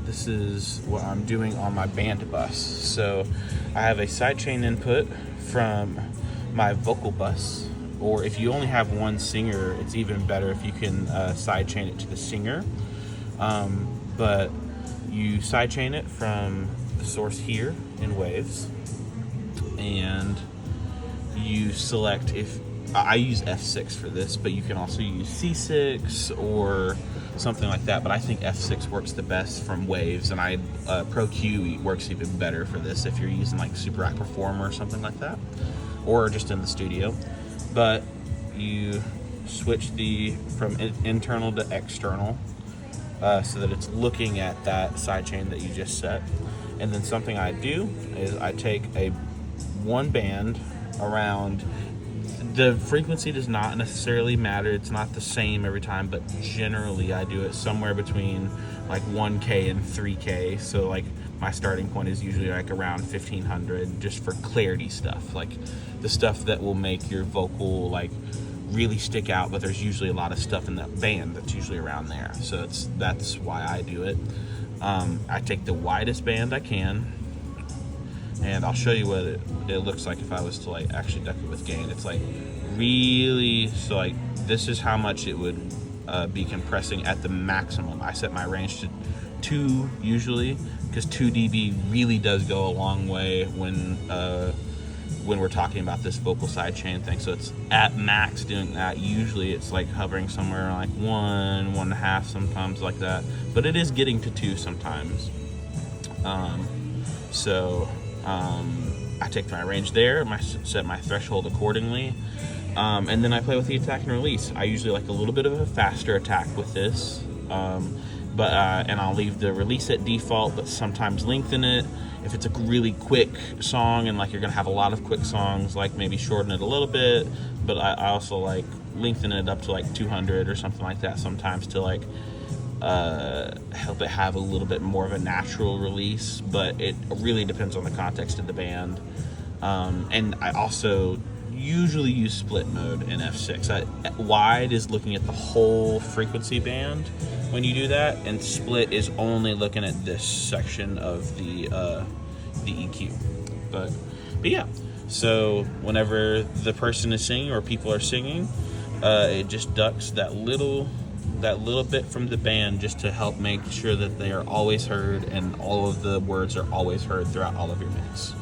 this is what I'm doing on my band bus. So I have a sidechain input from my vocal bus, or if you only have one singer, it's even better if you can sidechain it to the singer. But you sidechain it from the source here in Waves, and you select, if I use F6 for this, but you can also use C6 or something like that, but I think F6 works the best from Waves, and Pro Q works even better for this if you're using like Super Rock Performer or something like that, or just in the studio. But you switch from internal to external, so that it's looking at that sidechain that you just set. And then something I do is I take one band around. The frequency does not necessarily matter. It's not the same every time, but generally I do it somewhere between like 1K and 3K. So like my starting point is usually like around 1500, just for clarity stuff, like the stuff that will make your vocal like really stick out, but there's usually a lot of stuff in that band that's usually around there. So that's why I do it. I take the widest band I can, and I'll show you what it looks like if I was to like actually deck it with gain. It's like really, so like this is how much it would be compressing at the maximum. I set my range to 2 usually, because 2 dB really does go a long way when we're talking about this vocal sidechain thing. So it's at max doing that. Usually it's like hovering somewhere like 1.5 sometimes, like that, but it is getting to 2 sometimes. I take my range there, set my threshold accordingly, and then I play with the attack and release. I usually like a little bit of a faster attack with this, and I'll leave the release at default, but sometimes lengthen it. If it's a really quick song and like you're gonna have a lot of quick songs, like maybe shorten it a little bit, but I also like lengthen it up to like 200 or something like that sometimes to like help it have a little bit more of a natural release. But it really depends on the context of the band. And I also usually use split mode in F6. Wide is looking at the whole frequency band when you do that, and split is only looking at this section of the EQ. But yeah, so whenever the person is singing or people are singing, it just ducks that little bit from the band, just to help make sure that they are always heard and all of the words are always heard throughout all of your mix.